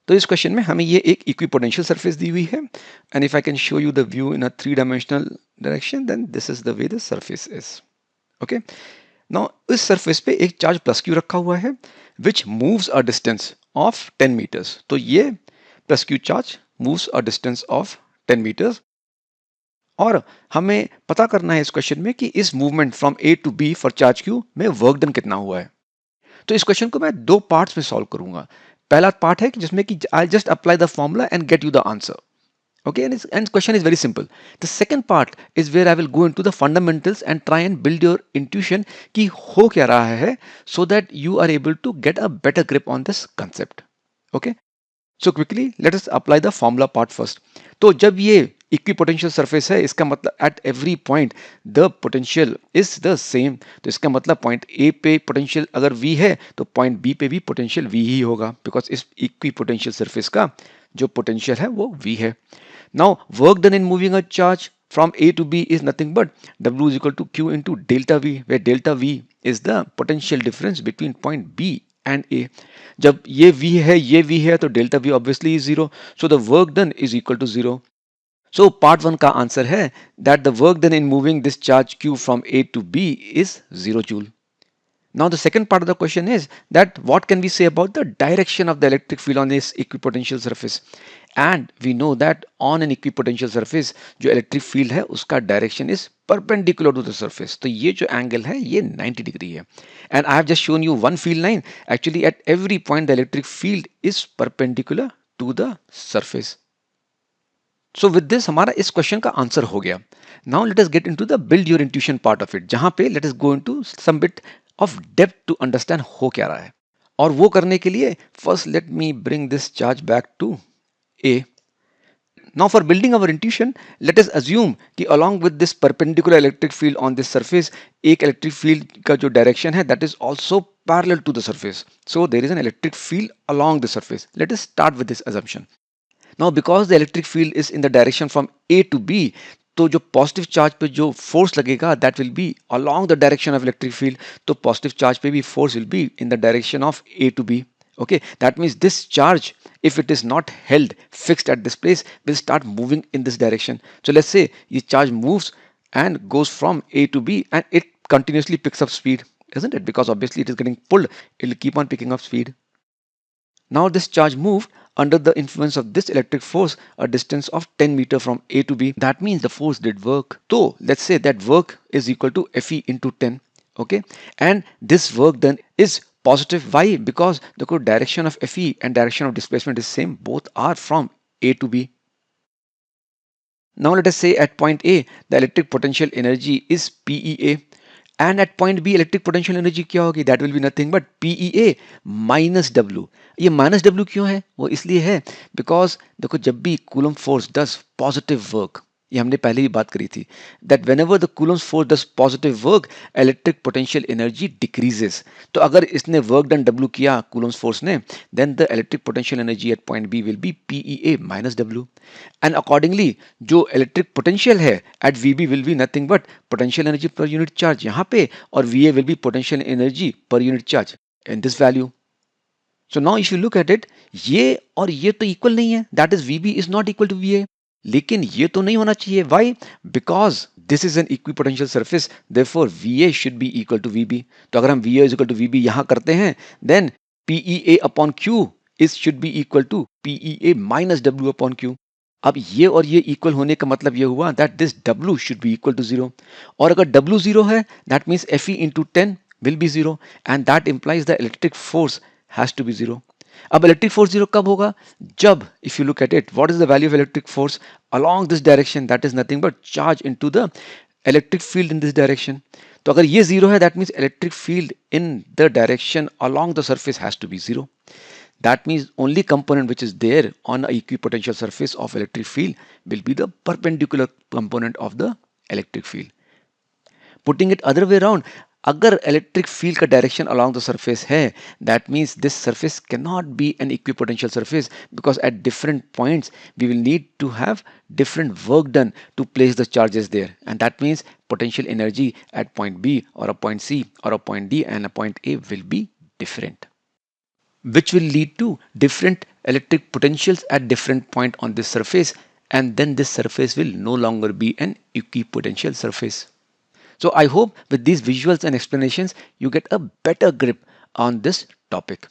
तो इस क्वेश्चन में हमें ये एक इक्विपोटेंशियल सरफेस दी हुई है, and if I can show you the view in a 3 dimensional direction, then this is the way the surface is. Okay, now इस सरफेस पे एक चार्ज प्लस क्यू रखा हुआ है which moves a distance of 10 meters. तो ये plus Q charge moves a distance of 10 meters, और हमें पता करना है इस क्वेश्चन में कि इस movement from A to B for charge Q में वर्क डन कितना हुआ है। तो इस क्वेश्चन को मैं दो पार्ट्स में सॉल्व करूंगा। पहला पार्ट है कि जिसमें कि I just apply the formula and get you the answer. Okay, and question is very simple. The second part is where I will go into the fundamentals and try and build your intuition कि हो क्या रहा है, so that you are able to get a better grip on this concept. Okay, so quickly let us apply the formula part first. तो जब ये equipotential surface है, इसका मतलब at every point the potential is the same. तो इसका मतलब point A पे पोटेंशियल अगर v है तो पॉइंट बी पे भी पोटेंशियल v ही होगा, बिकॉज इस इक्विपोटेंशियल सरफेस का जो पोटेंशियल है वो v है। Now work done in moving a charge from A to B is nothing but W is equal to Q into delta V, where delta V is the potential difference between point B and A. जब ये V है ये V है तो delta V obviously is zero, so the work done is equal to zero. So part 1 का answer है that the work done in moving this charge Q from A to B is 0 joule. Now the second part of the question is that what can we say about the direction of the electric field on this equipotential surface, and we know that on an equipotential surface जो electric field है उसका direction is perpendicular to the surface। तो ये जो angle है ये 90 degree है, and I have just shown you one field line। Actually at every point the electric field is perpendicular to the surface। So with this हमारा इस question का answer हो गया। Now let us get into the build your intuition part of it, जहां पे let us go into some bit of depth to understand हो क्या रहा है। और वो करने के लिए first let me bring this charge back to A। Now for building our intuition, let us assume कि along with this perpendicular electric field on this surface, एक electric field का जो direction है that is also parallel to the surface. So there is an electric field along the surface. Let us start with this assumption. Now because the electric field is in the direction from A to B, तो जो positive charge पे जो force लगेगा that will be along the direction of electric field. तो positive charge पे भी force will be in the direction of A to B. Okay, that means this charge, if it is not held fixed at this place, will start moving in this direction. So let's say this charge moves and goes from A to B and it continuously picks up speed, isn't it? Because obviously it is getting pulled, it will keep on picking up speed. Now this charge moved under the influence of this electric force a distance of 10 meter from A to B. That means the force did work. So let's say that work is equal to Fe into 10. Okay, and this work then is positive. Why? Because the direction of Fe and direction of displacement is same. Both are from A to B. Now let us say at point A the electric potential energy is PEA, and at point B electric potential energy क्या होगी, that will be nothing but PEA minus W। ये minus W क्यों है? वो इसलिए है because देखो जब भी Coulomb force does positive work, ये हमने पहले भी बात करी थी, that whenever the Coulomb force does positive work electric potential energy decreases. तो अगर इसने वर्क डन W किया कूलम फोर्स ने, then the electric potential energy at point B will be PEA minus W, and accordingly जो electric potential है at VB will be nothing but potential energy per unit charge यहाँ पे, और VA will be potential energy per unit charge in this value. So now if you look at it, ये और ये तो equal नहीं है, that is VB is not equal to VA। लेकिन ये तो नहीं होना चाहिए, why? Because this is an equipotential surface, therefore VA should be equal to VB। तो अगर हम VA is equal to VB यहाँ करते हैं, then PEA upon Q is should be equal to PEA minus W upon Q। अब ये और ये इक्वल होने का मतलब ये हुआ that this W should be equal to 0, और अगर W 0 है that means Fe into 10 will be 0, and that implies the electric force has to be 0। अब इलेक्ट्रिक फोर्स 0 कब होगा? जब, if you look at it, what is the value of electric force along this direction, that is nothing but charge into the electric field in this direction. तो अगर ये 0 है that means electric field in the direction along the surface has to be 0। That means only component which is there on a equipotential surface of electric field will be the perpendicular component of the electric field. Putting it other way around, अगर electric field का direction along the surface है, that means this surface cannot be an equipotential surface, because at different points we will need to have different work done to place the charges there, and that means potential energy at point B or a point C or a point D and a point A will be different. which will lead to different electric potentials at different point on this surface, and then this surface will no longer be an equipotential surface. So I hope with these visuals and explanations you get a better grip on this topic.